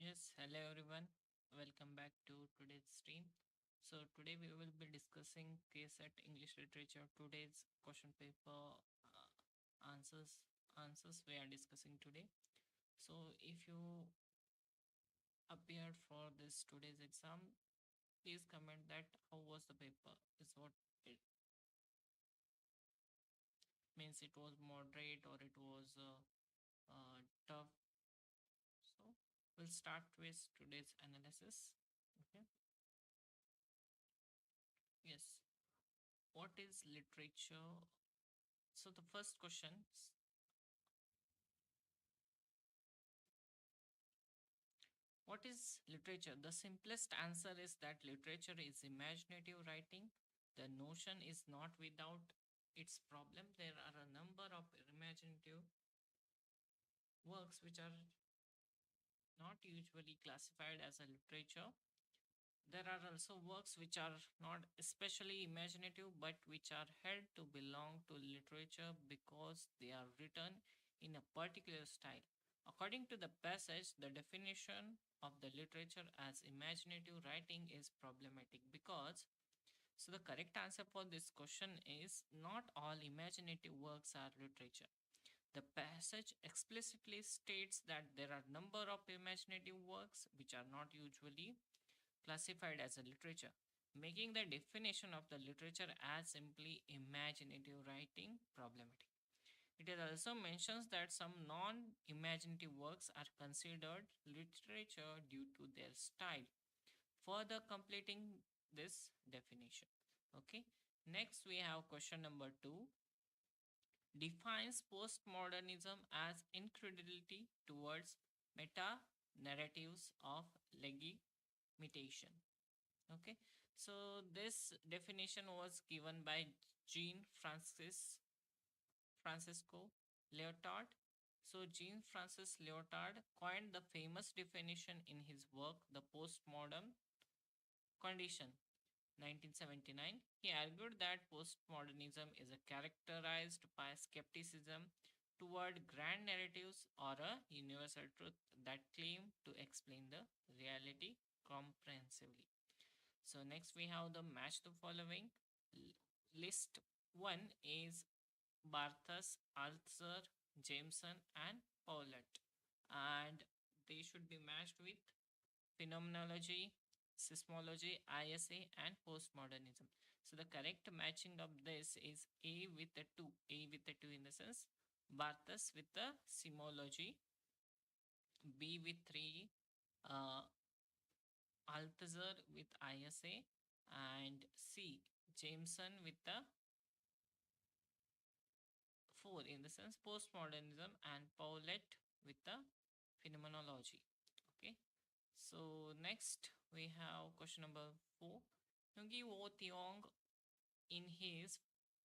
Yes, hello everyone. Welcome back to today's stream. So today we will be discussing KSET English Literature. Today's question paper answers answers we are discussing today. So if you appeared for this today's exam, please comment that how was the paper. Is what it means. It was moderate or it was tough. So we'll start with today's analysis. Okay. Yes. What is literature? So the first question, what is literature? The simplest answer is that literature is imaginative writing. The notion is not without its problem. There are a number of imaginative works which are not usually classified as a literature. There are also works which are not especially imaginative but which are held to belong to literature because they are written in a particular style. According to the passage, the definition of the literature as imaginative writing is problematic because so the correct answer for this question is not all imaginative works are literature. The passage explicitly states that there are number of imaginative works which are not usually classified as a literature, making the definition of the literature as simply imaginative writing problematic. It also mentions that some non imaginative works are considered literature due to their style, further completing this definition. Okay, next we have question number 2, defines postmodernism as incredulity towards meta narratives of legitimation. Okay, so this definition was given by Jean Francisco Lyotard. So Jean Francis Lyotard coined the famous definition in his work The Postmodern Condition 1979. He argued that postmodernism is characterized by skepticism toward grand narratives or a universal truth that claim to explain the reality comprehensively. So next we have the match the following. List 1 is Barthas, Arthur, Jameson and Paulette, and they should be matched with phenomenology, seismology, ISA and postmodernism. So the correct matching of this is A with the 2. A with the 2 in the sense Barthas with the seismology, B with 3, uh, Althazar with ISA, and C Jameson with the 4 in the sense postmodernism, and Paulette with the phenomenology. Okay, so next we have question number 4. Ngugi Wo Thiong in his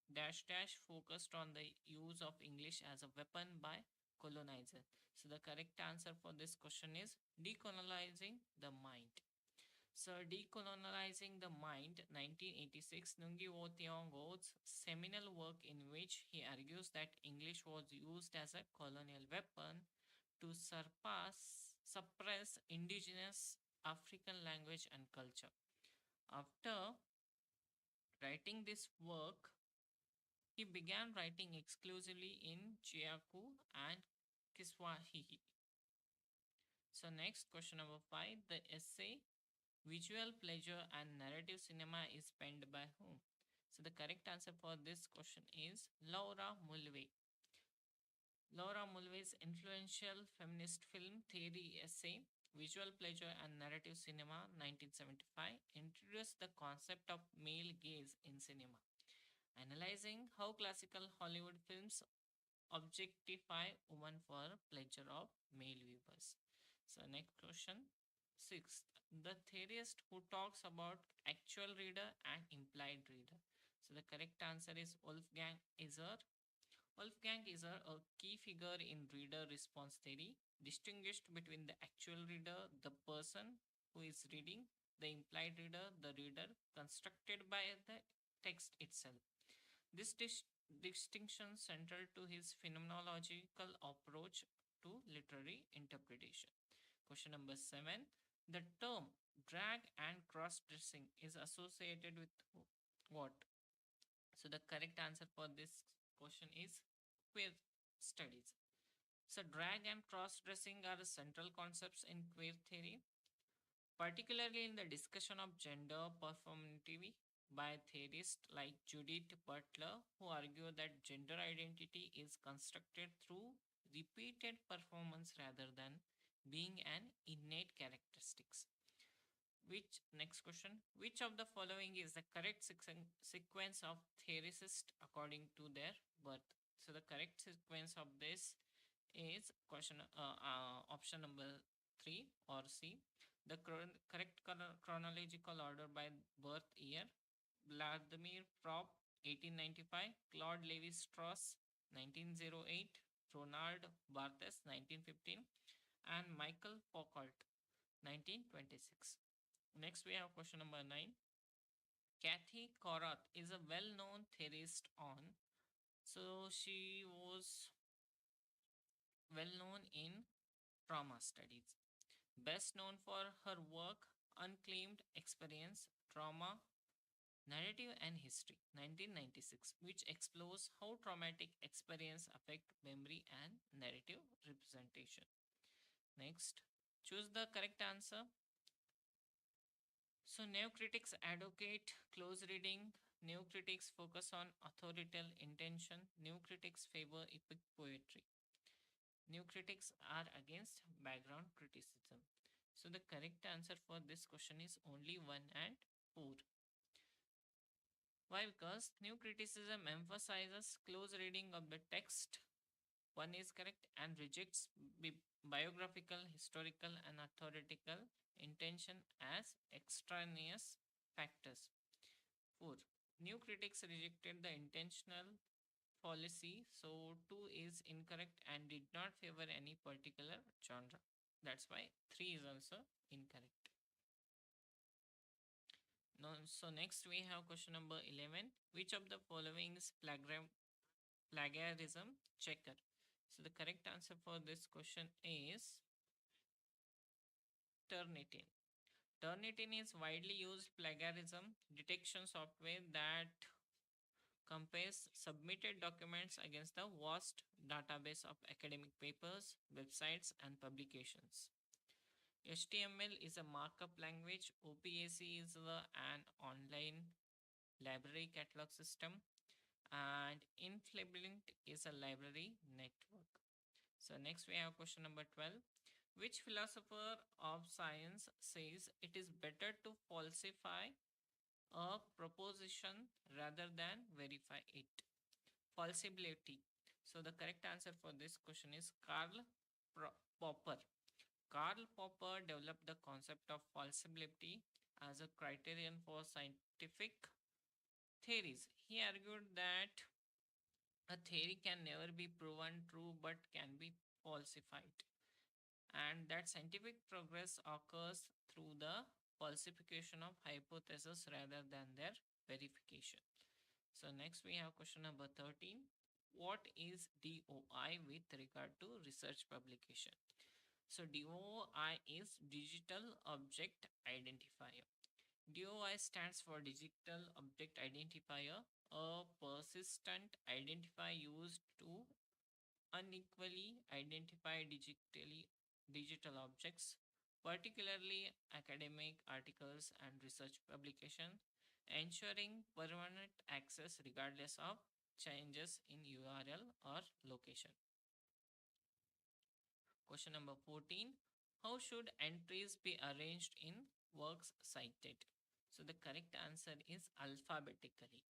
dash dash focused on the use of English as a weapon by colonizer. So the correct answer for this question is decolonizing the mind. So, Decolonizing the Mind, 1986, Nungi Wo Thiong's seminal work in which he argues that English was used as a colonial weapon to suppress indigenous African language and culture. After writing this work, he began writing exclusively in Chiaku and Kiswahili. So, next question number 5, the essay visual pleasure and narrative cinema is penned by whom? So the correct answer for this question is Laura Mulvey. Laura Mulvey's influential feminist film theory essay Visual Pleasure and Narrative Cinema 1975 introduced the concept of male gaze in cinema, analyzing how classical Hollywood films objectify women for pleasure of male viewers. So next question. Sixth, the theorist who talks about actual reader and implied reader. So the correct answer is Wolfgang Iser. Wolfgang Iser, a key figure in reader response theory, distinguished between the actual reader, the person who is reading, the implied reader, the reader constructed by the text itself. This distinction central to his phenomenological approach to literary interpretation. Question number 7. The term drag and cross dressing is associated with what? So the correct answer for this question is queer studies. So drag and cross dressing are central concepts in queer theory, particularly in the discussion of gender performativity by theorists like Judith Butler, who argue that gender identity is constructed through repeated performance rather than being an innate characteristics. Which next question? Which of the following is the correct sequence of theorists according to their birth? So the correct sequence of this is question option number 3 or C. The correct chronological order by birth year: Vladimir Prop 1895, Claude Lévi-Strauss 1908, Ronald Barthes 1915, and Michael Foucault 1926. Next, we have question number 9. Kathy Korath is a well known theorist on. So, she was well known in trauma studies, best known for her work Unclaimed Experience, Trauma, Narrative and History 1996, which explores how traumatic experience affect memory and narrative representation. Next, choose the correct answer. So, neocritics advocate close reading, neocritics focus on authorial intention, neocritics favor epic poetry, neocritics are against background criticism. So, the correct answer for this question is only 1 and 4. Why? Because new criticism emphasizes close reading of the text. 1 is correct, and rejects biographical, historical, and authoritative intention as extraneous factors. 4. New critics rejected the intentional fallacy, so 2 is incorrect and did not favor any particular genre. That's why 3 is also incorrect. Now, so next we have question number 11. Which of the following is plagiarism checker? So the correct answer for this question is Turnitin. Turnitin is widely used plagiarism detection software that compares submitted documents against the vast database of academic papers, websites, and publications. HTML is a markup language. OPAC is an online library catalog system. And Inflablint is a library network. So next we have question number 12. Which philosopher of science says it is better to falsify a proposition rather than verify it? Falsibility. So the correct answer for this question is Karl Popper. Karl Popper developed the concept of falsibility as a criterion for scientific theories. He argued that a theory can never be proven true but can be falsified, and that scientific progress occurs through the falsification of hypotheses rather than their verification. So next we have question number 13. What is DOI with regard to research publication? So DOI is Digital Object Identifier. DOI stands for Digital Object Identifier, a persistent identifier used to unequally identify digital objects, particularly academic articles and research publications, ensuring permanent access regardless of changes in URL or location. Question number 14. How should entries be arranged in works cited? So the correct answer is alphabetically.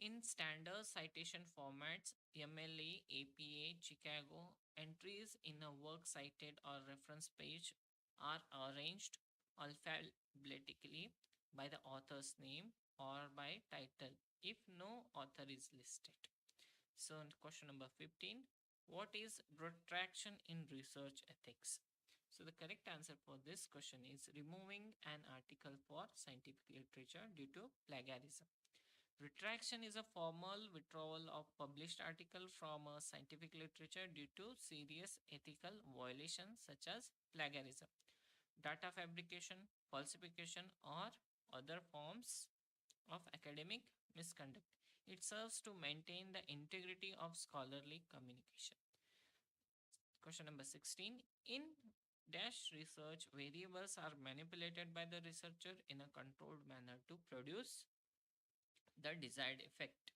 In standard citation formats, MLA, APA, Chicago, entries in a work cited or reference page are arranged alphabetically by the author's name or by title if no author is listed. So, question number 15. What is retraction in research ethics? So, the correct answer for this question is removing an article for scientific literature due to plagiarism. Retraction is a formal withdrawal of published article from a scientific literature due to serious ethical violations such as plagiarism, data fabrication, falsification, or other forms of academic misconduct. It serves to maintain the integrity of scholarly communication. Question number 16. In dash research, variables are manipulated by the researcher in a controlled manner to produce the desired effect.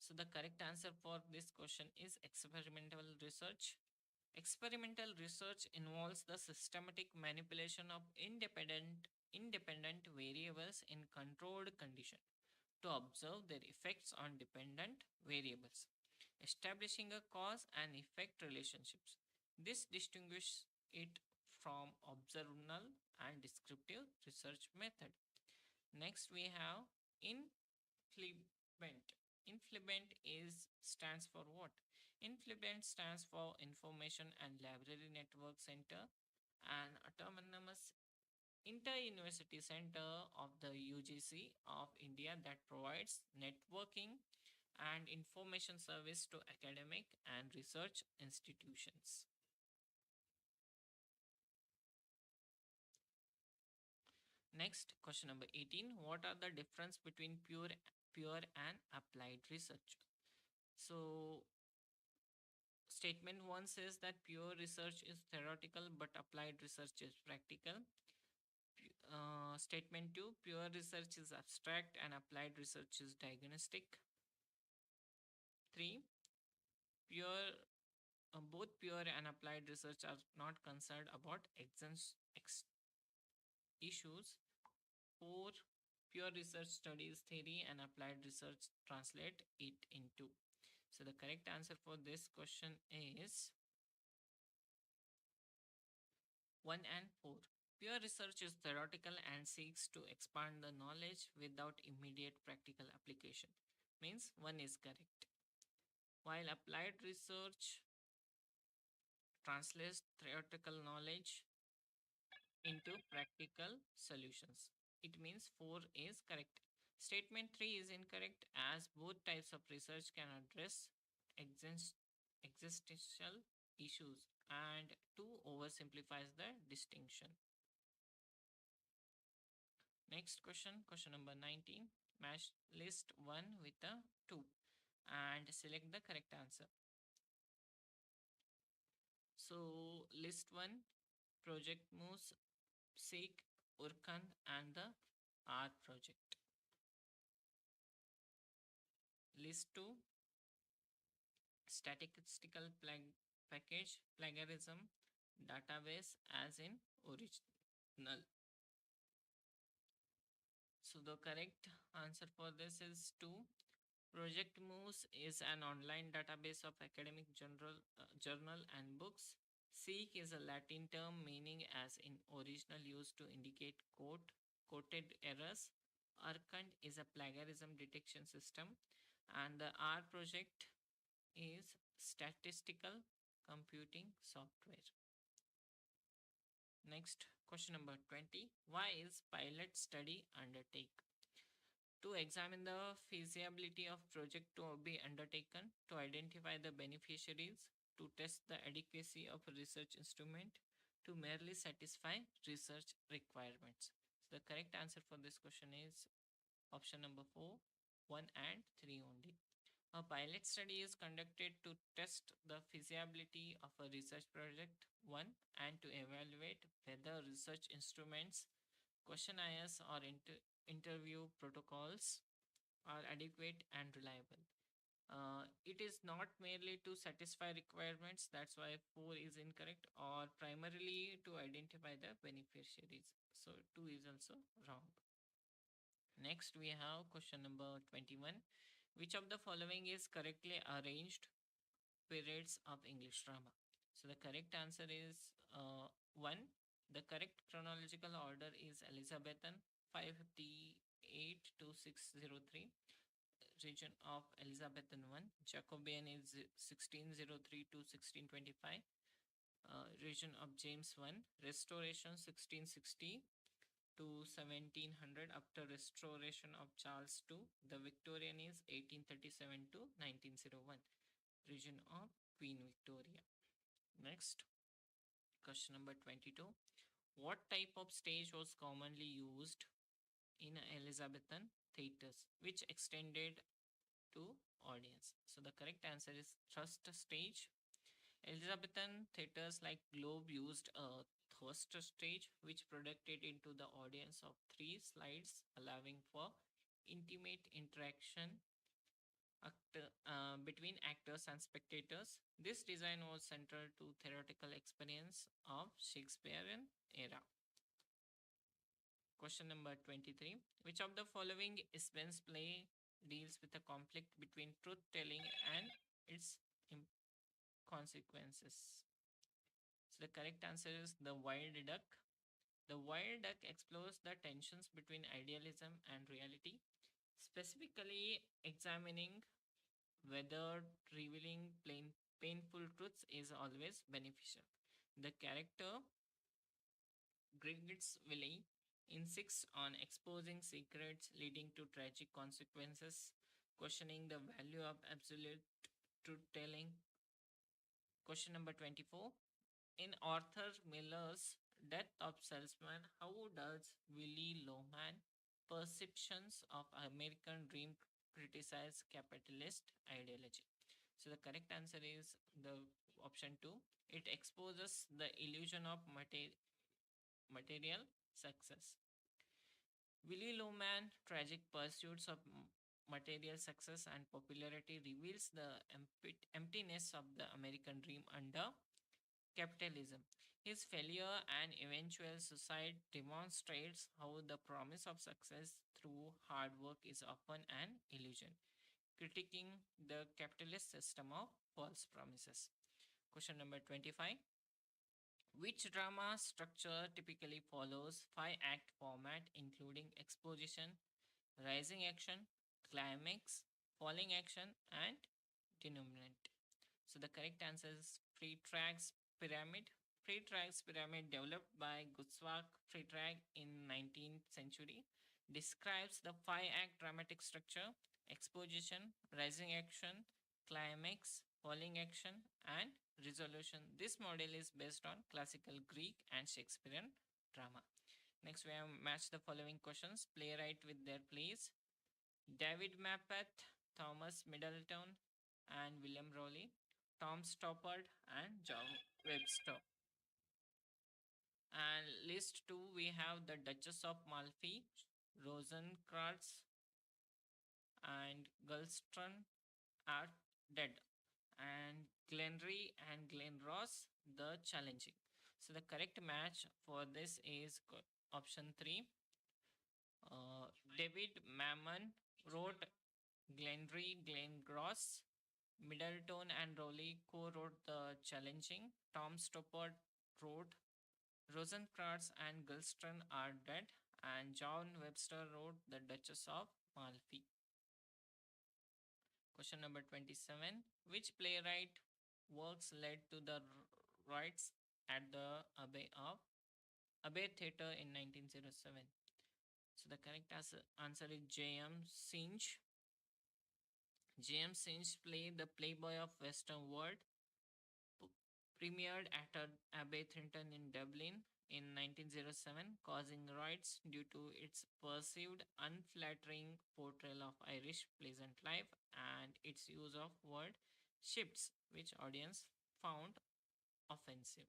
So, the correct answer for this question is experimental research. Experimental research involves the systematic manipulation of independent variables in controlled conditions to observe their effects on dependent variables, establishing a cause and effect relationships. This distinguishes it from observational and descriptive research method. Next we have influent. Influent is stands for what? Influent stands for Information and Library Network Center, an autonomous inter-university center of the UGC of India that provides networking and information service to academic and research institutions. Next, question number 18. What are the difference between pure and applied research? So, statement 1 says that pure research is theoretical but applied research is practical. Statement 2, pure research is abstract and applied research is diagnostic. 3, pure both pure and applied research are not concerned about issues. 4, pure research studies theory and applied research translate it into. So the correct answer for this question is 1 and 4. Pure research is theoretical and seeks to expand the knowledge without immediate practical application. Means 1 is correct. While applied research translates theoretical knowledge into practical solutions. It means 4 is correct. Statement 3 is incorrect as both types of research can address existential issues and 2 oversimplifies the distinction. Next question, question number 19. Match list 1 with a 2 and select the correct answer. So list 1, Project Moose, Seek, Urkand and the R project. List 2, Statistical package, plagiarism, database as in original. So the correct answer for this is 2. Project Moose is an online database of academic journal and books. Seek is a Latin term meaning as in original used to indicate quoted errors. Urkund is a plagiarism detection system. And the R project is statistical computing software. Next, question number 20. Why is pilot study undertaken? To examine the feasibility of project to be undertaken, to identify the beneficiaries, to test the adequacy of a research instrument, to merely satisfy research requirements. So the correct answer for this question is option number 4, 1 and 3 only. A pilot study is conducted to test the feasibility of a research project 1 and to evaluate whether research instruments, questionnaires or interview protocols are adequate and reliable. It is not merely to satisfy requirements, that's why 4 is incorrect, or primarily to identify the beneficiaries. So 2 is also wrong. Next we have question number 21. Which of the following is correctly arranged periods of English drama? So the correct answer is 1. The correct chronological order is Elizabethan 558 to 603. Region of Elizabethan 1. Jacobean is 1603 to 1625. Region of James 1. Restoration 1660 to 1700 after restoration of Charles II. The Victorian is 1837 to 1901, region of Queen Victoria. Next, question number 22. What type of stage was commonly used in Elizabethan theatres which extended to audience? So the correct answer is thrust stage. Elizabethan theatres like Globe used a thrust stage which projected into the audience of three slides, allowing for intimate interaction between actors and spectators. This design was central to theatrical experience of Shakespearean era. Question number 23. Which of the following Ispen's play deals with a conflict between truth telling and its consequences? So the correct answer is The Wild Duck. The Wild Duck explores the tensions between idealism and reality, specifically examining whether revealing painful truths is always beneficial. The character Grigsville insists on exposing secrets leading to tragic consequences, questioning the value of absolute truth telling. Question number 24. In Arthur Miller's Death of Salesman, how does Willie Loman perceptions of American dream criticize capitalist ideology? So the correct answer is the option 2. It exposes the illusion of material success. Willie Loman tragic pursuits of material success and popularity reveals the emptiness of the American dream under capitalism. His failure and eventual suicide demonstrates how the promise of success through hard work is often an illusion, critiquing the capitalist system of false promises. Question number 25. Which drama structure typically follows 5-act format including exposition, rising action, climax, falling action, and denouement? So the correct answer is Free Tracks Pyramid. Free Tracks Pyramid, developed by Gustav Freytag in 19th century, describes the 5-act dramatic structure: exposition, rising action, climax, falling action, and resolution. This model is based on classical Greek and Shakespearean drama. Next, we have matched the following questions. Playwright with their plays: David Mappeth, Thomas Middleton, and William Rowley, Tom Stoppard, and John Webster. And list 2, we have the Duchess of Malfi, Rosencrantz, and Gulstron are dead, and Glenry and Glenross the challenging. So the correct match for this is option 3. David Mammon wrote Glenry, Glengross. Middleton and Rowley co-wrote The Challenging. Tom Stoppard wrote Rosencrantz and Guildenstern Are Dead, and John Webster wrote The Duchess of Malfi. Question number 27. Which playwright works led to the riots at the Abbey Theatre in 1907? So the correct answer is J.M. Singe. J.M. Singe play The Playboy of Western World premiered at Abbey Theatre in Dublin in 1907, causing riots due to its perceived unflattering portrayal of Irish peasant life and its use of word shifts, which audience found offensive.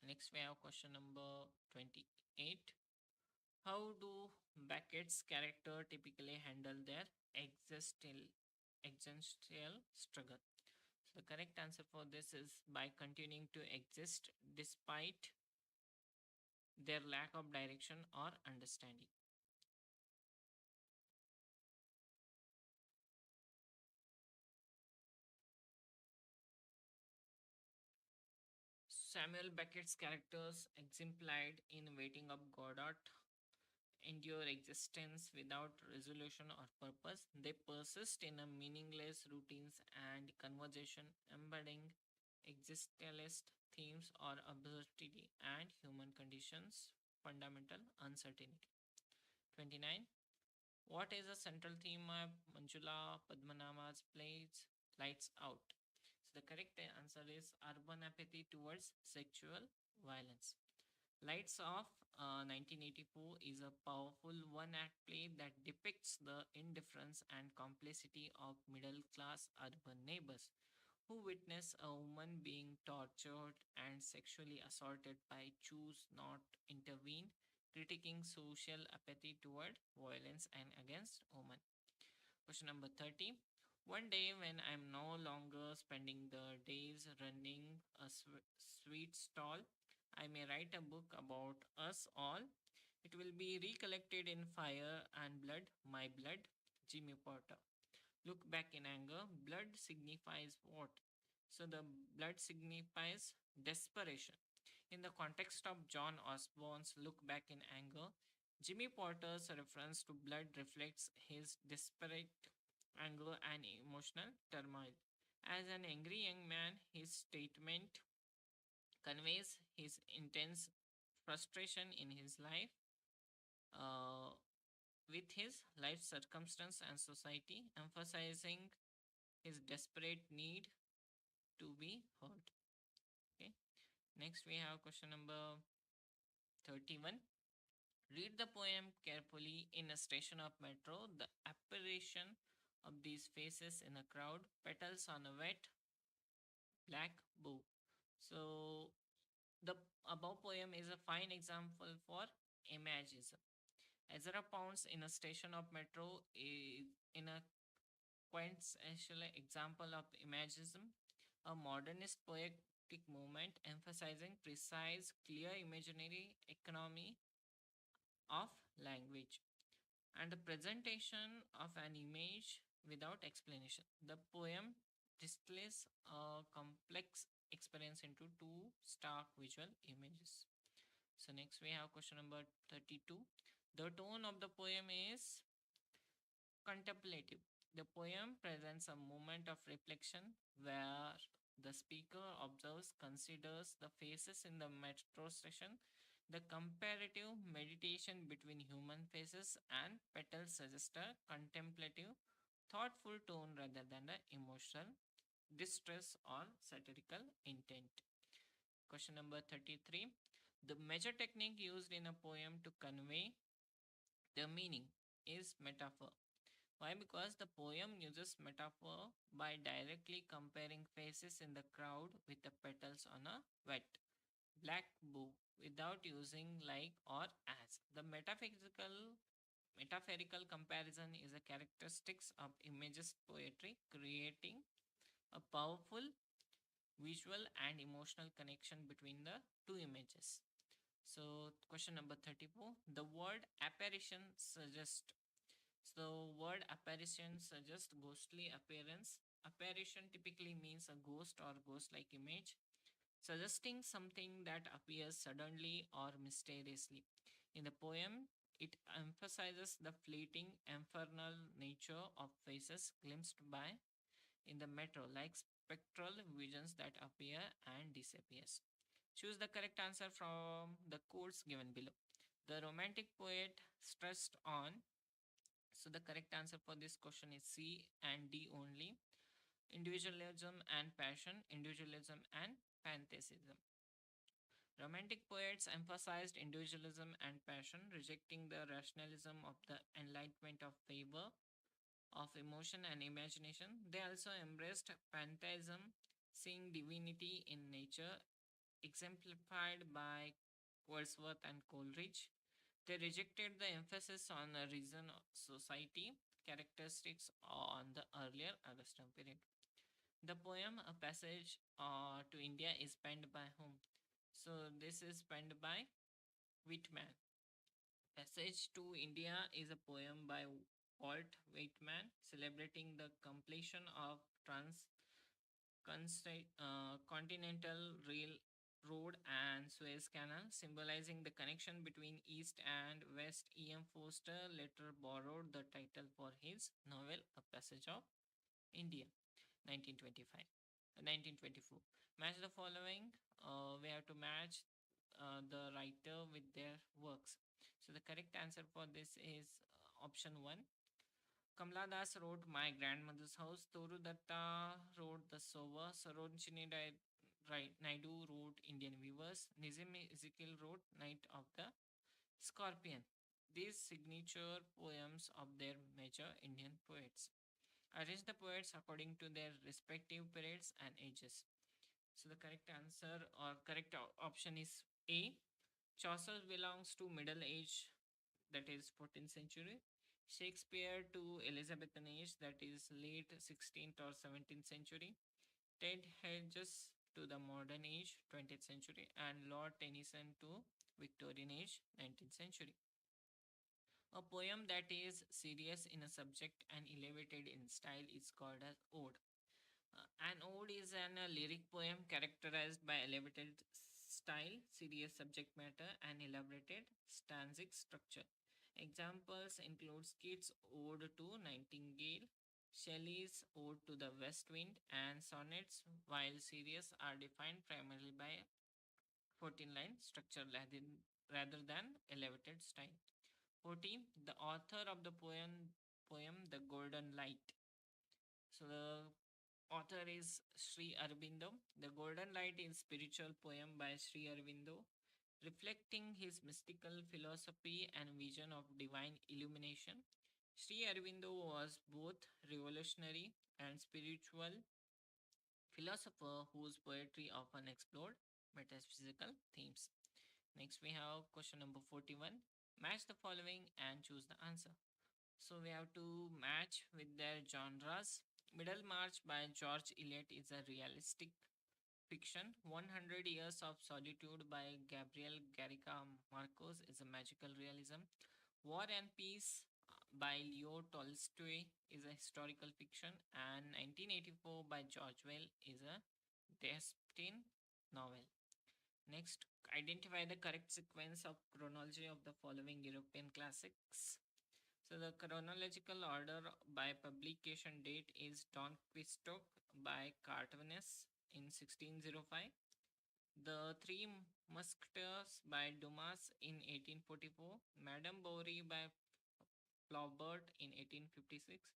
Next, we have question number 28. How do Beckett's character typically handle their existential struggle? So the correct answer for this is by continuing to exist despite their lack of direction or understanding. Samuel Beckett's characters exemplified in Waiting of Godot endure existence without resolution or purpose. They persist in a meaningless routines and conversation, embedding existentialist themes or absurdity and human conditions, fundamental uncertainty. 29. What is a central theme of Manjula Padmanabha's plays Lights Out? So the correct answer is urban apathy towards sexual violence. Lights Off 1984 is a powerful one act play that depicts the indifference and complexity of middle class urban neighbors who witness a woman being tortured and sexually assaulted by choose not intervene, critiquing social apathy toward violence and against women. Question number 30. One day, when I'm no longer spending the days running a sweet stall, I may write a book about us all. It will be recollected in fire and blood, my blood, Jimmy Potter. Look back in anger. Blood signifies what? So the blood signifies desperation. In the context of John Osborne's Look Back in Anger, Jimmy Potter's reference to blood reflects his desperate anger and emotional turmoil. As an angry young man, his statement conveys his intense frustration in his life uh, with his life circumstance and society, emphasizing his desperate need to be heard. Okay. Next, we have question number 31. Read the poem carefully. In a station of metro, the apparition of these faces in a crowd, petals on a wet black bow. So, the above poem is a fine example for imagism. Ezra Pound's In a Station of Metro is in a quintessential example of imagism, a modernist poetic movement emphasizing precise, clear imaginary economy of language and the presentation of an image without explanation. The poem displays a complex experience into two stark visual images. So next we have question number 32. The tone of the poem is contemplative. The poem presents a moment of reflection where the speaker observes, considers the faces in the metro station. The comparative meditation between human faces and petals suggests a contemplative, thoughtful tone rather than the emotional distress or satirical intent. Question number 33. The major technique used in a poem to convey the meaning is metaphor. Why? Because the poem uses metaphor by directly comparing faces in the crowd with the petals on a wet black bow without using like or as. The metaphorical comparison is a characteristics of images poetry, creating a powerful visual and emotional connection between the two images. So question number 34. The word apparition suggests so, word apparition suggests ghostly appearance. Apparition typically means a ghost or ghost like image, suggesting something that appears suddenly or mysteriously. In the poem, it emphasizes the fleeting, infernal nature of faces glimpsed by in the metro, like spectral visions that appear and disappears. Choose the correct answer from the quotes given below. The romantic poet stressed on so the correct answer for this question is C and D only. Individualism and passion, individualism and fantasism. Romantic poets emphasized individualism and passion, rejecting the rationalism of the enlightenment of favor of emotion and imagination. They also embraced pantheism, seeing divinity in nature, exemplified by Wordsworth and Coleridge. They rejected the emphasis on a reason society characteristics on the earlier Augustan period. The poem A Passage to India is penned by whom? So this is penned by Whitman. Passage to India is a poem by Walt Whitman celebrating the completion of continental railroad and Suez Canal, symbolizing the connection between East and West. E.M. Forster later borrowed the title for his novel A Passage of India, 1925. 1924. Match the following. We have to match the writer with their works. So the correct answer for this is option 1. Kamala Das wrote My Grandmother's House. Toru Datta wrote The Sower. Sarojini Naidu wrote Indian Weavers. Nizam Ezekiel wrote Night of the Scorpion. These signature poems of their major Indian poets. Arrange the poets according to their respective periods and ages. So the correct answer or correct option is A. Chaucer belongs to Middle Age, that is 14th century. Shakespeare to Elizabethan age, that is late 16th or 17th century. Ted Hedges to the modern age, 20th century, and Lord Tennyson to Victorian age, 19th century. A poem that is serious in a subject and elevated in style is called as ode. An ode is an lyric poem characterized by elevated style, serious subject matter, and elaborated stanzic structure. Examples include Keats' Ode to Nightingale, Shelley's Ode to the West Wind, and sonnets, while serious are defined primarily by 14-line structure rather than elevated style. 14. The author of the poem The Golden Light. So the author is Sri Aurobindo. The Golden Light is spiritual poem by Sri Aurobindo, reflecting his mystical philosophy and vision of divine illumination. Sri Aurobindo was both revolutionary and spiritual philosopher whose poetry often explored metaphysical themes. Next, we have question number 41. Match the following and choose the answer. So we have to match with their genres. Middlemarch by George Eliot is a realistic fiction. 100 Years of Solitude by Gabriel Garcia Marcos is a magical realism. War and Peace by Leo Tolstoy is a historical fiction. And 1984 by George Well is a dystopian novel. Next, identify the correct sequence of chronology of the following European classics. So the chronological order by publication date is Don Quixote by Cartoonist in 1605, The Three Musketeers by Dumas in 1844, Madame Bovary by Flaubert in 1856,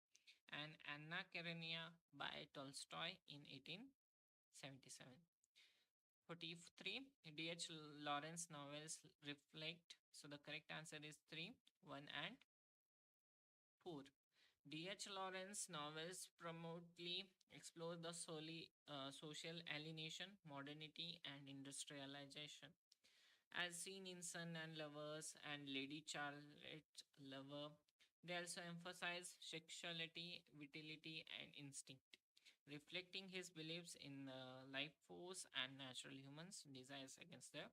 and Anna Karenina by Tolstoy in 1877. 43. D.H. Lawrence novels reflect. So the correct answer is 3, 1 and 4. D.H. Lawrence novels prominently explore the social alienation, modernity, and industrialization. As seen in Son and Lovers and Lady Charlotte Lover, they also emphasize sexuality, vitality, and instinct, reflecting his beliefs in life force and natural humans' desires against the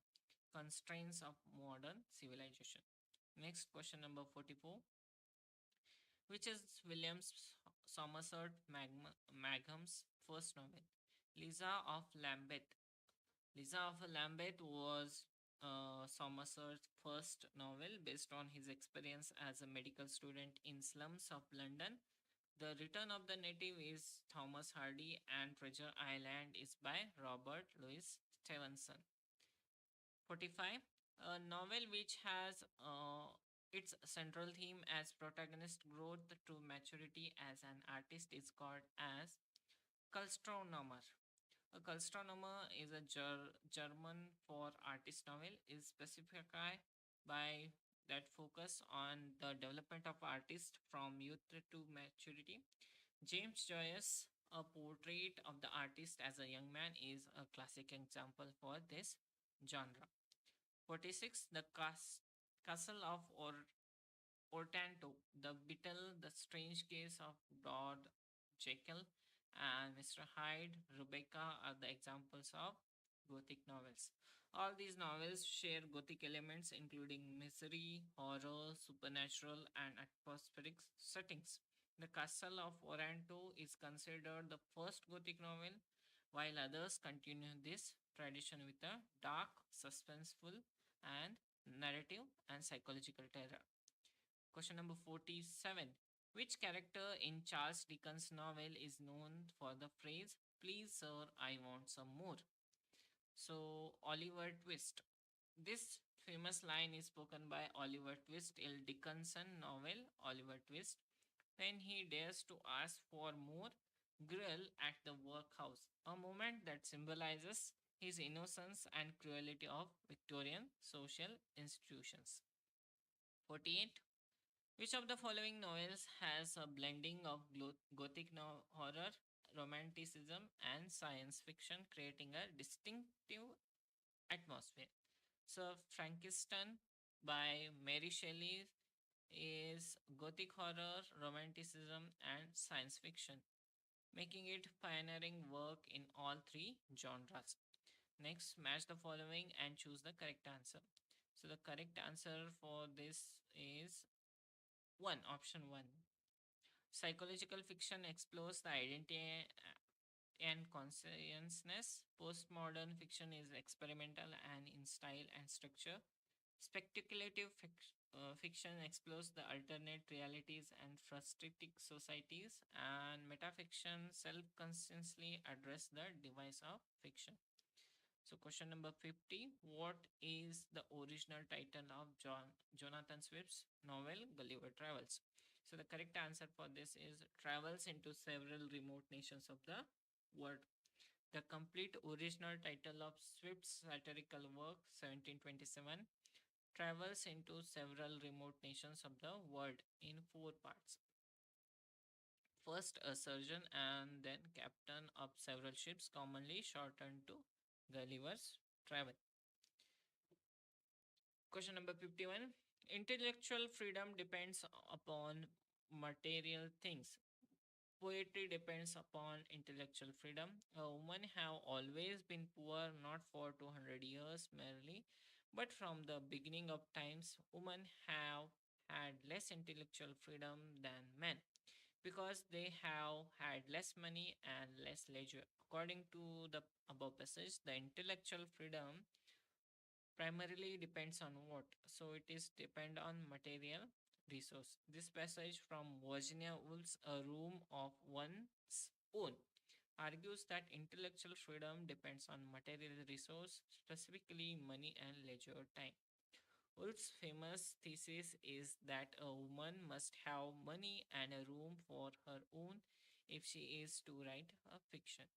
constraints of modern civilization. Next, question number 44. Which is Williams Somerset Maugham first novel? Lisa of Lambeth. Lisa of Lambeth was Somerset's first novel based on his experience as a medical student in slums of London. The Return of the Native is Thomas Hardy, and Treasure Island is by Robert Louis Stevenson. 45. A novel which has its central theme as protagonist growth to maturity as an artist is called as Kulstronomer. A Kulstronomer is a German for artist novel is specified by that focus on the development of artists from youth to maturity. James Joyce, A Portrait of the Artist as a Young Man, is a classic example for this genre. 46. The Castle of Ortanto, The Beetle, The Strange Case of Lord Jekyll, and Mr. Hyde, Rebecca are the examples of Gothic novels. All these novels share Gothic elements including misery, horror, supernatural, and atmospheric settings. The Castle of Otranto is considered the first Gothic novel, while others continue this tradition with a dark, suspenseful, and narrative and psychological terror. Question number 47. Which character in Charles Dickens' novel is known for the phrase, "Please, sir, I want some more"? So, Oliver Twist. This famous line is spoken by Oliver Twist in Dickinson novel Oliver Twist when he dares to ask for more gruel at the workhouse, a moment that symbolizes his innocence and cruelty of Victorian social institutions. 48. Which of the following novels has a blending of gothic horror, romanticism, and science fiction, creating a distinctive atmosphere? So, Frankenstein by Mary Shelley is gothic horror, romanticism, and science fiction, making it pioneering work in all three genres. Next, match the following and choose the correct answer. So, the correct answer for this is 1, option 1. Psychological fiction explores the identity and consciousness. Postmodern fiction is experimental and in style and structure. Speculative fiction explores the alternate realities and frustrating societies, and metafiction self-consciously address the device of fiction. So, question number 50: what is the original title of Jonathan Swift's novel Gulliver Travels? So, the correct answer for this is Travels into Several Remote Nations of the World. The complete original title of Swift's satirical work, 1727, travels into several remote nations of the world in 4 parts. First, a surgeon and then captain of several ships, commonly shortened to Gulliver's Travel. Question number 51. Intellectual freedom depends upon material things. Poetry depends upon intellectual freedom. A woman have always been poor, not for 200 years merely, but from the beginning of times, women have had less intellectual freedom than men because they have had less money and less leisure. According to the above passage, the intellectual freedom primarily depends on what? So it is depend on material resource. This passage from Virginia Woolf's A Room of One's Own argues that intellectual freedom depends on material resource, specifically money and leisure time. Woolf's famous thesis is that a woman must have money and a room for her own if she is to write a fiction.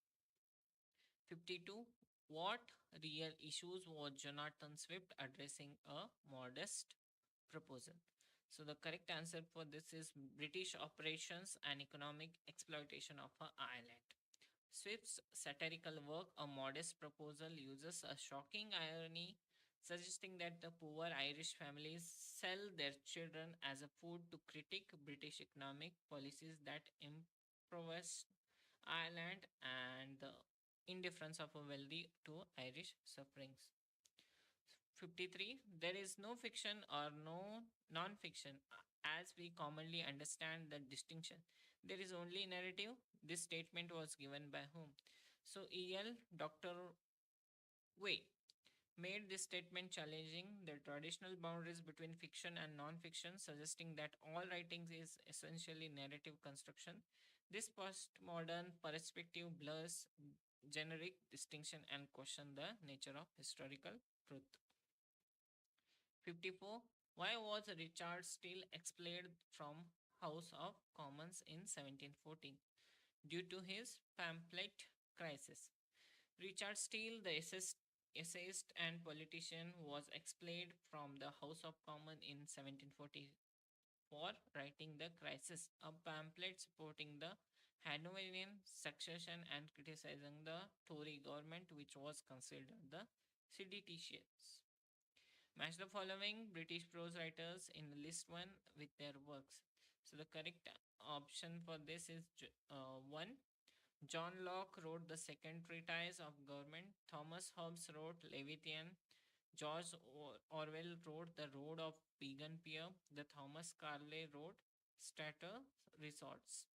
52. What real issues was Jonathan Swift addressing a modest proposal? So, the correct answer for this is British operations and economic exploitation of an island. Swift's satirical work, A Modest Proposal, uses a shocking irony, suggesting that the poor Irish families sell their children as a food to critique British economic policies that impoverish Ireland and the indifference of a wealthy to Irish sufferings. 53. There is no fiction or no non fiction as we commonly understand the distinction. There is only narrative. This statement was given by whom? So, E.L. Dr. Way made this statement challenging the traditional boundaries between fiction and non-fiction, suggesting that all writing is essentially narrative construction. This postmodern perspective blurs generic distinction and question the nature of historical truth. 54. Why was Richard Steele expelled from House of Commons in 1714? Due to his pamphlet crisis. Richard Steele, the essayist and politician, was expelled from the House of Commons in 1740 for writing The Crisis, a pamphlet supporting the Hanoverian succession and criticizing the Tory government, which was considered the seditious. Match the following British prose writers in the list 1 with their works. So the correct option for this is 1. John Locke wrote the second treatise of government. Thomas Hobbes wrote Leviathan. George Orwell wrote The Road of Vegan Peer. The Thomas Carlyle wrote Stater Resorts.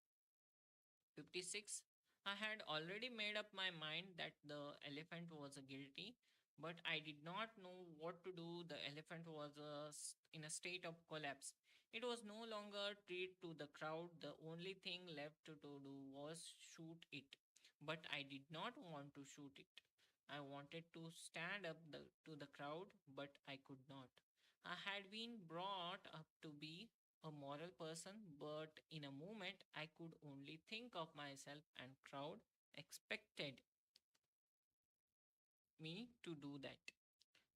56. I had already made up my mind that the elephant was guilty, but I did not know what to do. The elephant was in a state of collapse. It was no longer treat to the crowd. The only thing left to do was shoot it. But I did not want to shoot it. I wanted to stand up to the crowd, but I could not. I had been brought up to be a moral person, but in a moment I could only think of myself, and crowd expected me to do that.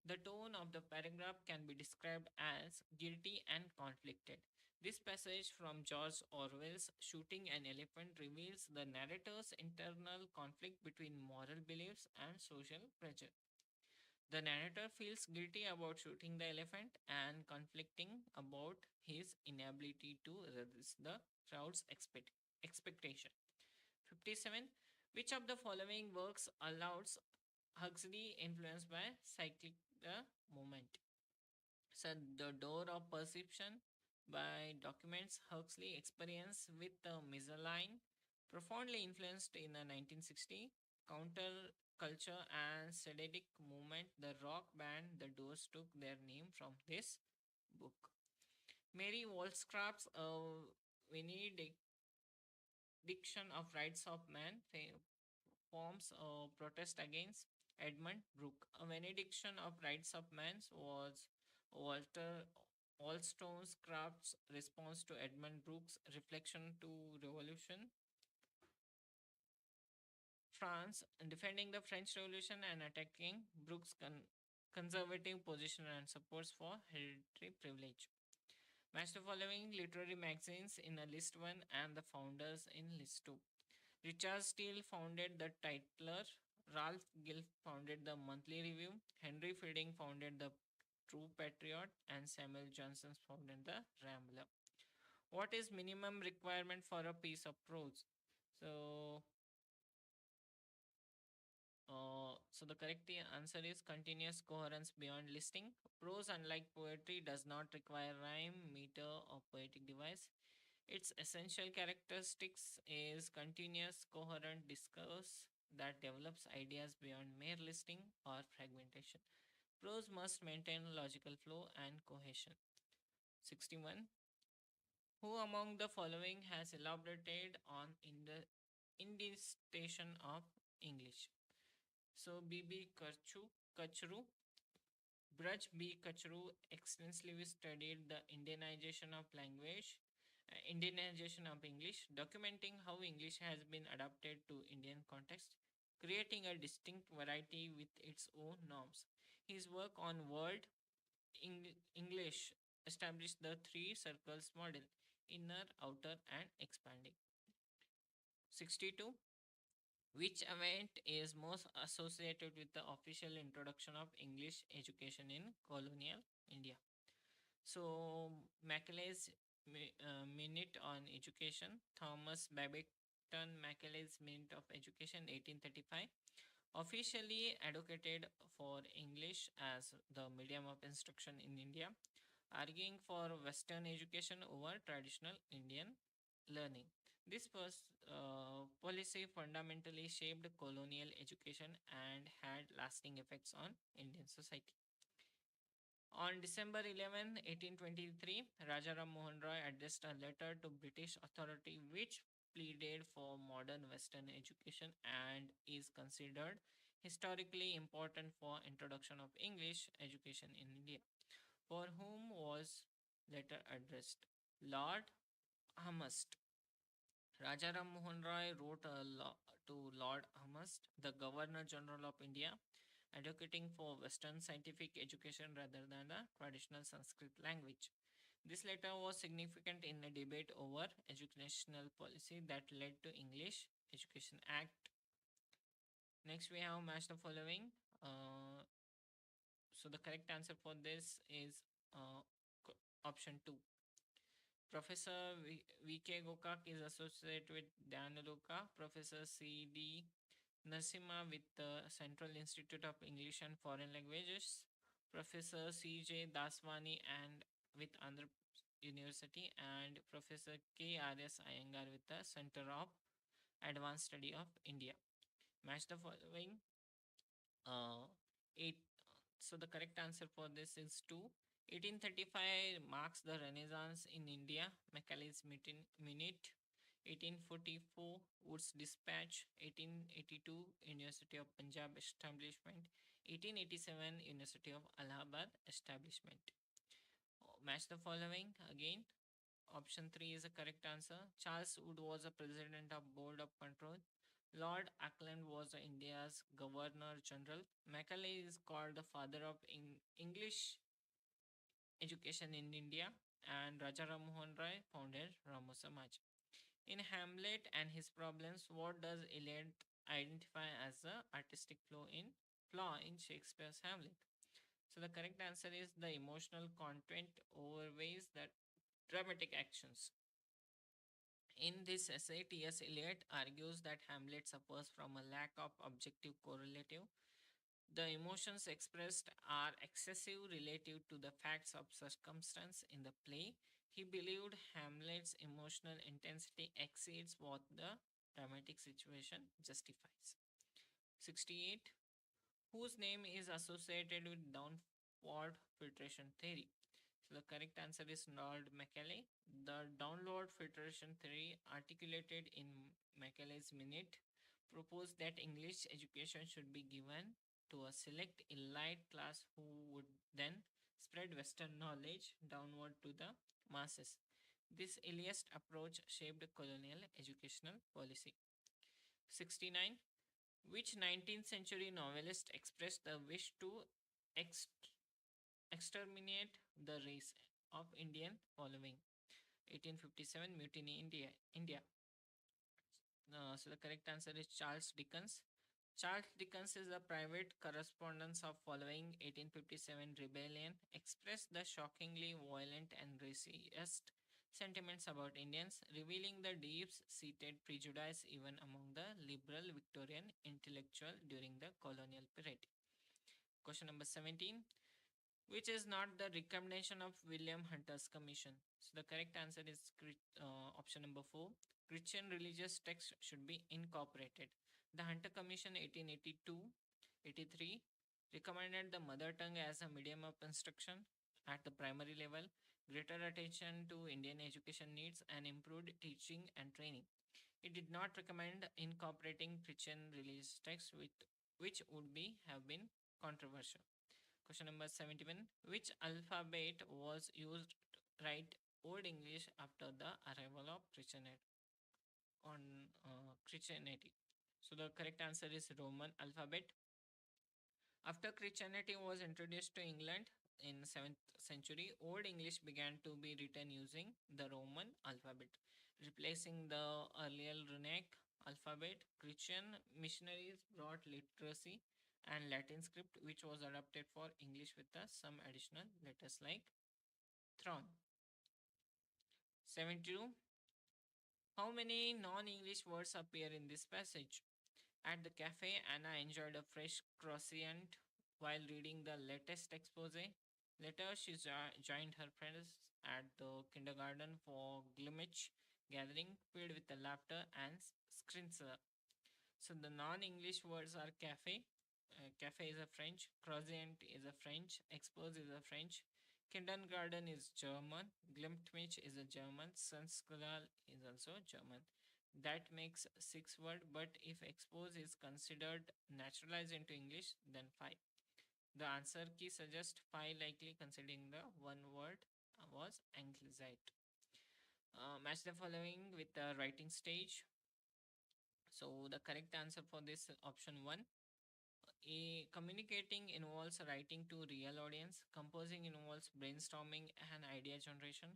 The tone of the paragraph can be described as guilty and conflicted. This passage from George Orwell's Shooting an Elephant reveals the narrator's internal conflict between moral beliefs and social pressure. The narrator feels guilty about shooting the elephant and conflicting about his inability to resist the crowd's expectation. 57. Which of the following works allows Huxley influenced by cyclic the moment? So, The Door of Perception by documents Huxley experience with the misaligned, profoundly influenced in the 1960 counter culture and sededic movement. The rock band The Doors took their name from this book. Mary Wollstonecraft's Benediction of Rights of Man forms a protest against Edmund Brooke. A benediction of rights of man was Walter Wollstonecraft's response to Edmund Brooke's reflection to revolution France, defending the French Revolution and attacking Brooke's conservative position and supports for hereditary privilege. Match the following literary magazines in a list 1 and the founders in list 2. Richard Steele founded the Titler, Ralph Gilf founded the Monthly Review, Henry Fielding founded the True Patriot, and Samuel Johnson founded the Rambler. What is minimum requirement for a piece of prose? So, so the correct answer is continuous coherence beyond listing. Prose, unlike poetry, does not require rhyme, meter, or poetic device. Its essential characteristics is continuous coherent discourse that develops ideas beyond mere listing or fragmentation. Prose must maintain logical flow and cohesion. 61. Who among the following has elaborated on indistinction of English? So B.B. Kachru, Braj B. Kachru extensively studied the Indianization of English, documenting how English has been adapted to Indian context, creating a distinct variety with its own norms. His work on World English established the three circles model: inner, outer, and expanding. 62. Which event is most associated with the official introduction of English education in colonial India? So, Macaulay's Minute on Education, Thomas Babington Macaulay's Minute of Education, 1835, officially advocated for English as the medium of instruction in India, arguing for Western education over traditional Indian learning. This policy fundamentally shaped colonial education and had lasting effects on Indian society. On December 11, 1823, Rajaram Mohan Roy addressed a letter to British authority which pleaded for modern Western education and is considered historically important for introduction of English education in India. For whom was letter addressed? Lord Amherst. Rajaram Mohan Roy wrote to Lord Amherst, the Governor General of India, advocating for Western scientific education rather than the traditional Sanskrit language. This letter was significant in a debate over educational policy that led to English Education Act. Next, we have matched the following. So the correct answer for this is option 2. Professor V.K. Gokak is associated with Dhyanaluka. Professor C.D. Narasimha with the Central Institute of English and Foreign Languages. Professor C.J. Daswani and with Andhra University, and Professor K.R.S. Iyengar with the Center of Advanced Study of India. Match the following. 8. So the correct answer for this is 2. 1835 marks the Renaissance in India, Macaulay's Minute. 1844 Wood's Dispatch. 1882 University of Punjab establishment. 1887 University of Allahabad establishment. Match the following again. Option 3 is the correct answer. Charles Wood was the president of Board of Control. Lord Auckland was India's Governor General. Macaulay is called the father of English education in India, and Raja Ram Mohan Rai founded Ramo Samaj. In Hamlet and his problems, what does Eliot identify as the artistic flaw in Shakespeare's Hamlet? So the correct answer is the emotional content overweighs the dramatic actions. In this essay, T.S. Eliot argues that Hamlet suffers from a lack of objective correlative. The emotions expressed are excessive relative to the facts of circumstance in the play. He believed Hamlet's emotional intensity exceeds what the dramatic situation justifies. 68. Whose name is associated with downward filtration theory? So the correct answer is Lord Macaulay. The downward filtration theory, articulated in Macaulay's Minute, proposed that English education should be given to a select elite class who would then spread Western knowledge downward to the masses. This elitist approach shaped colonial educational policy. 69. Which 19th century novelist expressed the wish to ex- exterminate the race of Indian following? 1857 Mutiny India. So the correct answer is Charles Dickens. Charles Dickens is the private correspondence of following 1857 rebellion expressed the shockingly violent and racist sentiments about Indians, revealing the deep-seated prejudice even among the liberal Victorian intellectual during the colonial period. Question number 17. Which is not the recommendation of William Hunter's commission? So the correct answer is option number 4. Christian religious texts should be incorporated. The Hunter Commission 1882-83 recommended the mother tongue as a medium of instruction at the primary level, greater attention to Indian education needs, and improved teaching and training. It did not recommend incorporating Christian religious texts, which would have been controversial. Question number 71. Which alphabet was used to write Old English after the arrival of Christianity? So the correct answer is Roman alphabet. After Christianity was introduced to England in 7th century, Old English began to be written using the Roman alphabet, replacing the earlier Runic alphabet. Christian missionaries brought literacy and Latin script, which was adapted for English with some additional letters like throne. 72. How many non-English words appear in this passage? At the cafe, Anna enjoyed a fresh croissant while reading the latest expose. Later, she joined her friends at the kindergarten for Glimmich gathering filled with the laughter and screensel. So the non-English words are cafe. Cafe is a French. Croissant is a French. Expose is a French. Kindergarten is German. Glimmich is a German. Sanskral is also German. That makes 6 word, but if expose is considered naturalized into English, then 5. The answer key suggests 5 likely, considering the one word was anglicized. Match the following with the writing stage. So the correct answer for this option 1. Communicating involves writing to real audience. Composing involves brainstorming and idea generation.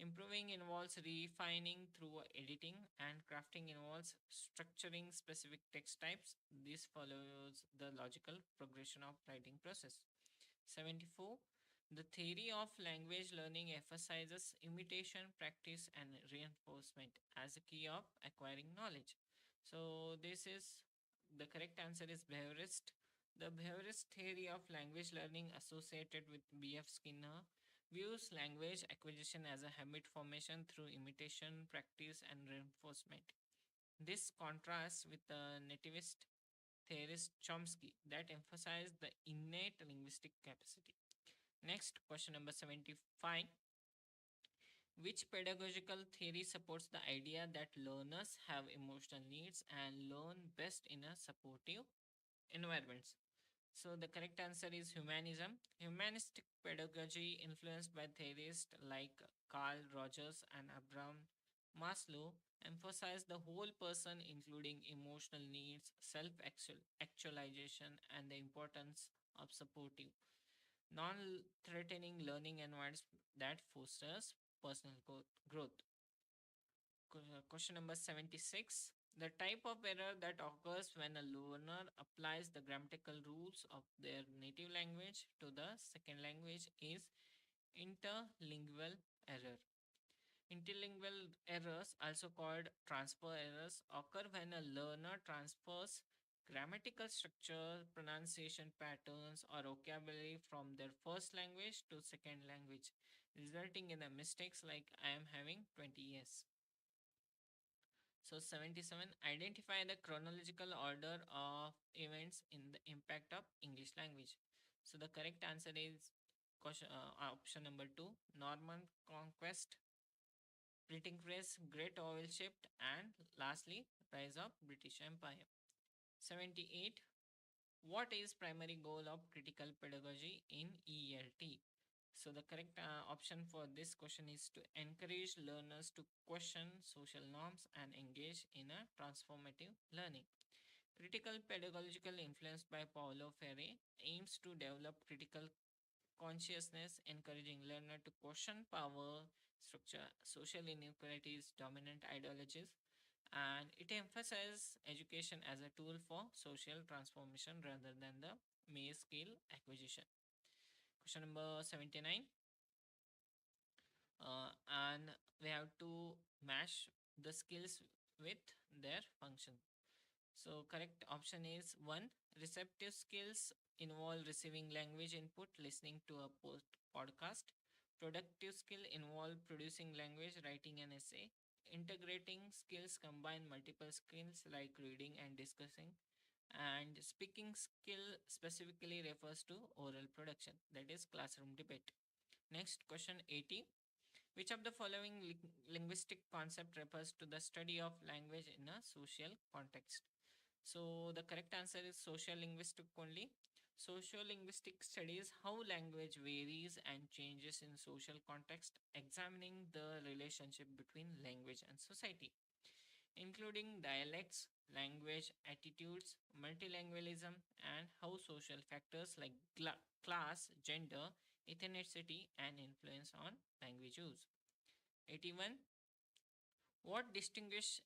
Improving involves refining through editing, and crafting involves structuring specific text types. This follows the logical progression of writing process. 74. The theory of language learning emphasizes imitation, practice, and reinforcement as a key of acquiring knowledge. So this is the correct answer is behaviorist. The behaviorist theory of language learning associated with B.F. Skinner views language acquisition as a habit formation through imitation, practice, and reinforcement. This contrasts with the nativist theorist Chomsky that emphasized the innate linguistic capacity. Next, question number 75. Which pedagogical theory supports the idea that learners have emotional needs and learn best in a supportive environments? So the correct answer is humanism. Humanistic pedagogy, influenced by theorists like Carl Rogers and Abraham Maslow, emphasized the whole person, including emotional needs, self-actualization, and the importance of supportive, non-threatening learning environments that fosters personal growth. Question number 76. The type of error that occurs when a learner applies the grammatical rules of their native language to the second language is interlingual error. Interlingual errors, also called transfer errors, occur when a learner transfers grammatical structure, pronunciation patterns, or vocabulary from their first language to second language, resulting in the mistakes like I am having 20 years. So 77, identify the chronological order of events in the impact of English language. So the correct answer is option number 2, Norman conquest, printing press, Great Oil Shift, and lastly rise of British Empire. 78, what is primary goal of critical pedagogy in ELT? So the correct option for this question is to encourage learners to question social norms and engage in a transformative learning. Critical pedagogical, influenced by Paulo Freire, aims to develop critical consciousness, encouraging learner to question power structure, social inequalities, dominant ideologies, and it emphasizes education as a tool for social transformation rather than the mere skill acquisition. Question number 79. And we have to match the skills with their function. So correct option is 1. Receptive skills involve receiving language input, listening to a podcast. Productive skill involve producing language, writing an essay. Integrating skills combine multiple skills like reading and discussing. And speaking skill specifically refers to oral production, that is classroom debate. Next, question 80. Which of the following linguistic concept refers to the study of language in a social context? So the correct answer is social linguistic only. Social linguistic studies how language varies and changes in social context, examining the relationship between language and society, including dialects, language, attitudes, multilingualism, and how social factors like class, gender, ethnicity, and influence on language use. 81. What distinguish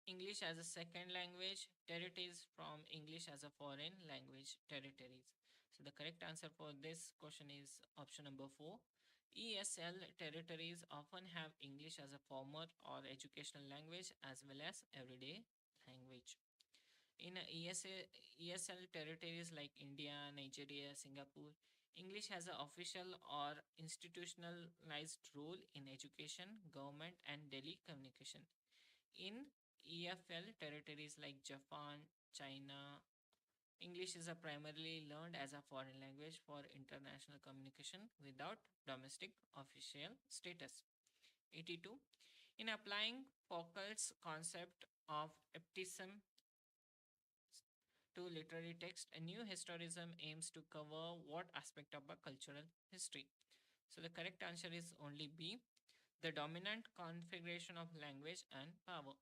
English as a second language territories from English as a foreign language territories? So the correct answer for this question is option number 4. ESL territories often have English as a formal or educational language as well as everyday language. In ESL territories like India, Nigeria, Singapore, English has an official or institutionalized role in education, government, and daily communication. In EFL territories like Japan, China, English is a primarily learned as a foreign language for international communication without domestic official status. 82. In applying Foucault's concept of eptism to literary text, a new historicism aims to cover what aspect of a cultural history? So the correct answer is only B, the dominant configuration of language and power.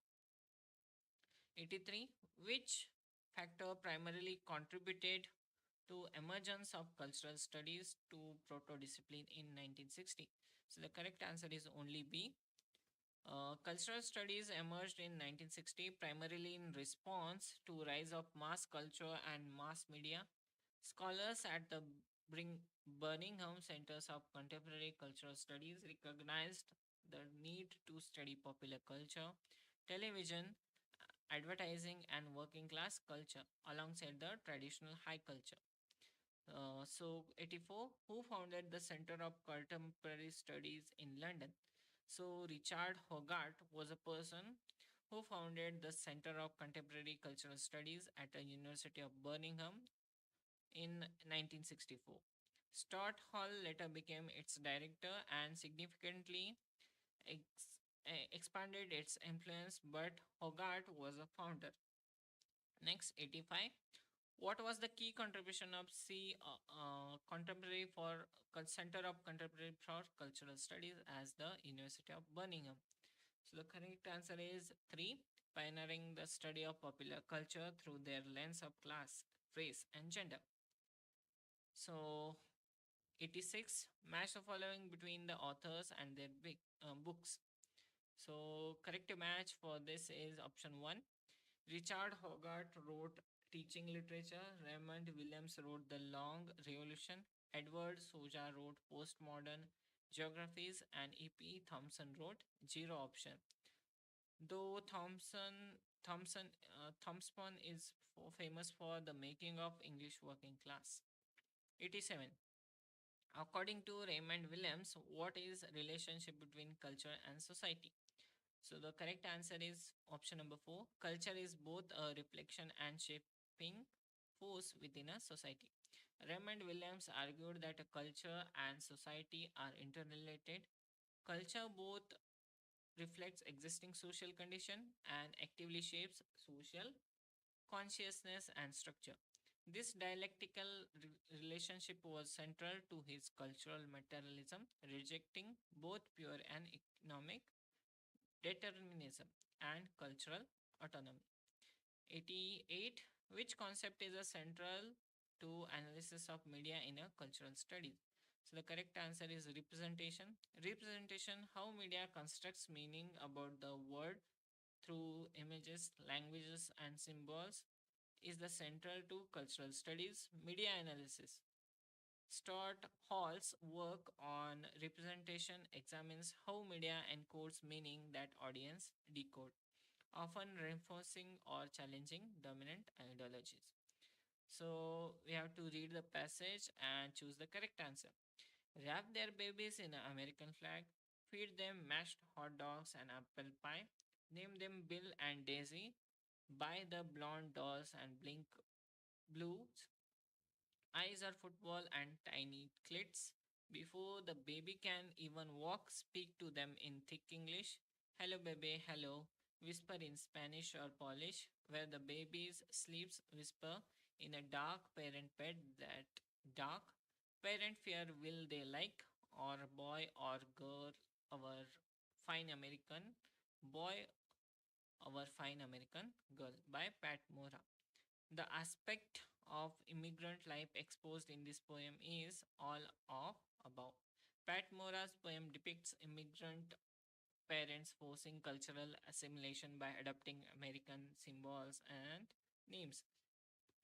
83. Which factor primarily contributed to emergence of cultural studies to proto-discipline in 1960? So the correct answer is only B. Cultural studies emerged in 1960 primarily in response to rise of mass culture and mass media. Scholars at the Birmingham Centers of Contemporary Cultural Studies recognized the need to study popular culture, television, advertising, and working class culture alongside the traditional high culture. 84. Who founded the Center of Contemporary Studies in London? So, Richard Hogarth was a person who founded the Center of Contemporary Cultural Studies at the University of Birmingham in 1964. Stuart Hall later became its director and significantly expanded its influence, but Hogarth was a founder. Next, 85. What was the key contribution of Contemporary for Center of Contemporary for Cultural Studies as the University of Birmingham? So the correct answer is 3. Pioneering the study of popular culture through their lens of class, race, and gender. So 86. Match the following between the authors and their books. So correct match for this is option 1. Richard Hogarth wrote Teaching Literature, Raymond Williams wrote The Long Revolution, Edward Soja wrote Postmodern Geographies, and E.P. Thompson wrote Zero Option. Though Thompson is famous for the making of English working class. 87. According to Raymond Williams, what is relationship between culture and society? So the correct answer is option number 4. Culture is both a reflection and shaping force within a society. Raymond Williams argued that a culture and society are interrelated. Culture both reflects existing social condition and actively shapes social consciousness and structure. This dialectical relationship was central to his cultural materialism, rejecting both pure and economic determinism and cultural autonomy. 88. Which concept is a central to analysis of media in a cultural studies? So the correct answer is representation. Representation, how media constructs meaning about the world through images, languages, and symbols, is the central to cultural studies. Media analysis. Stuart Hall's work on representation examines how media encodes meaning that audience decode, often reinforcing or challenging dominant ideologies. So we have to read the passage and choose the correct answer. Wrap their babies in an American flag, feed them mashed hot dogs and apple pie, name them Bill and Daisy, buy the blonde dolls and blink blues. Eyes are football and tiny clits. Before the baby can even walk, speak to them in thick English. Hello, baby, hello. Whisper in Spanish or Polish, where the babies sleeps. Whisper in a dark parent bed that dark. Parent fear will they like, or boy or girl, our fine American boy, our fine American girl by Pat Mora. The aspect of immigrant life exposed in this poem is all of above. Pat Mora's poem depicts immigrant parents forcing cultural assimilation by adopting American symbols and names,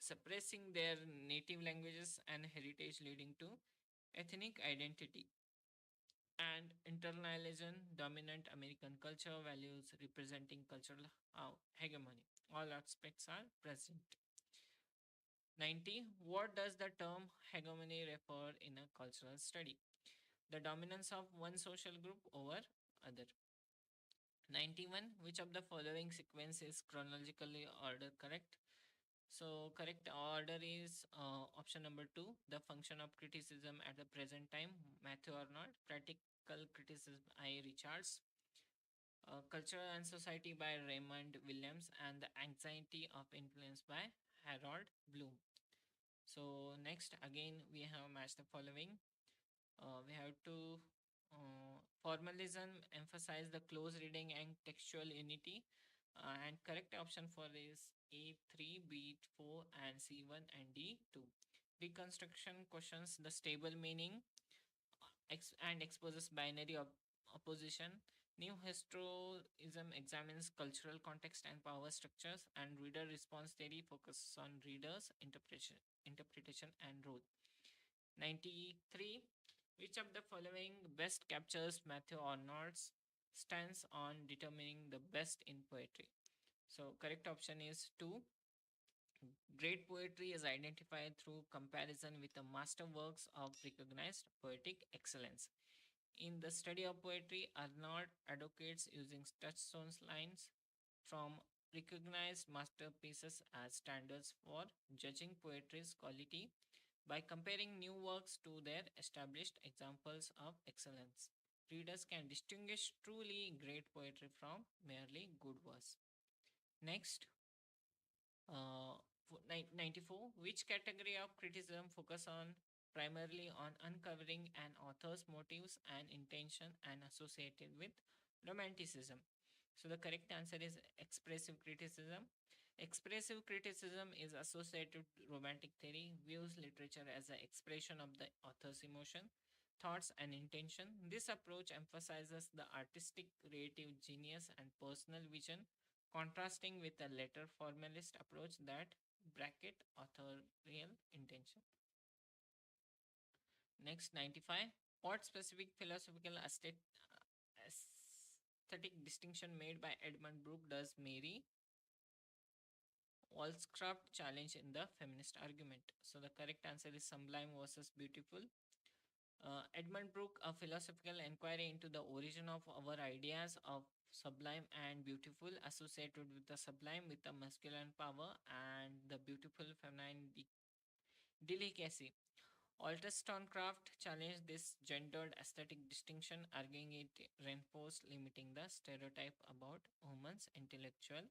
suppressing their native languages and heritage, leading to ethnic identity and internalization, dominant American culture values representing cultural hegemony. All aspects are present. 90. What does the term hegemony refer in a cultural study? The dominance of one social group over other. 91. Which of the following sequence is chronologically order correct? So correct order is option number 2. The function of criticism at the present time, Matthew Arnold. Practical criticism, I. Richards. Culture and Society by Raymond Williams, and The Anxiety of Influence by Harold Bloom. So next again we have matched the following. We have to formalism emphasize the close reading and textual unity, and correct option for is A3, B4, and C1 and D2. Reconstruction questions the stable meaning and exposes binary opposition. New historism examines cultural context and power structures, and reader response theory focuses on readers' interpretation and role. 93. Which of the following best captures Matthew Arnold's stance on determining the best in poetry? So, correct option is 2. Great poetry is identified through comparison with the masterworks of recognized poetic excellence. In the study of poetry, Arnold advocates using touchstone lines from recognized masterpieces as standards for judging poetry's quality. By comparing new works to their established examples of excellence, readers can distinguish truly great poetry from merely good verse. Next, 94. Which category of criticism focus on primarily on uncovering an author's motives and intention and associated with romanticism? So the correct answer is expressive criticism. Expressive criticism is associated with romantic theory, views literature as an expression of the author's emotion, thoughts, and intention. This approach emphasizes the artistic, creative genius and personal vision, contrasting with a later formalist approach that bracket authorial intention. Next, 95. What specific philosophical aesthetic distinction made by Edmund Burke does Mary Wollstonecraft challenge in the feminist argument? So the correct answer is sublime versus beautiful. Edmund Burke, a philosophical inquiry into the origin of our ideas of sublime and beautiful, associated with the sublime with the masculine power and the beautiful feminine delicacy. Wollstonecraft challenged this gendered aesthetic distinction, arguing it reinforced limiting the stereotype about women's intellectual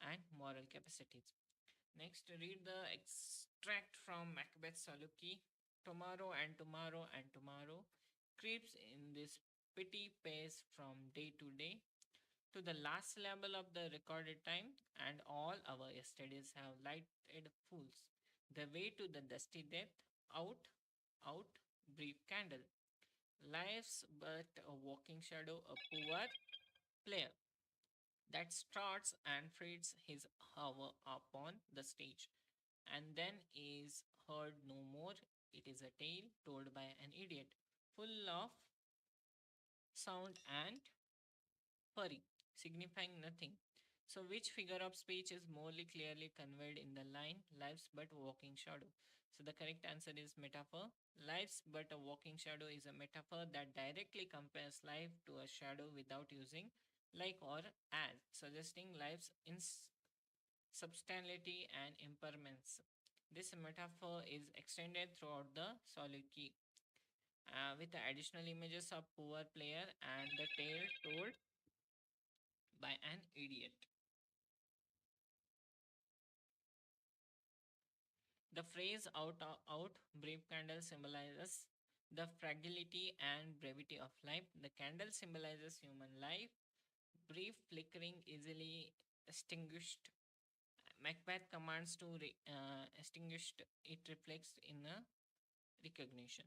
and moral capacities. Next, read the extract from Macbeth's soliloquy. Tomorrow and tomorrow and tomorrow creeps in this petty pace from day to day to the last syllable of the recorded time, and all our yesterdays have lighted fools. The way to the dusty death, out, out, brief candle. Life's but a walking shadow, a poor player that starts and feeds his hour upon the stage, and then is heard no more. It is a tale told by an idiot, full of sound and furry, signifying nothing. So, which figure of speech is more clearly conveyed in the line, life's but walking shadow? So, the correct answer is metaphor. Life's but a walking shadow is a metaphor that directly compares life to a shadow without using like or as, suggesting life's insubstantiality and impermanence. This metaphor is extended throughout the soliloquy with the additional images of poor player and the tale told by an idiot. The phrase out, brief candle symbolizes the fragility and brevity of life. The candle symbolizes human life, brief, flickering, easily extinguished. Macbeth commands to extinguish it, reflects in a recognition.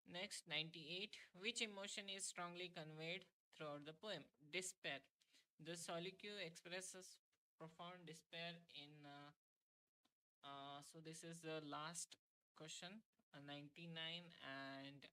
Next, 98. Which emotion is strongly conveyed throughout the poem? Despair. The soliloquy expresses profound despair in. So, this is the last question, 99, and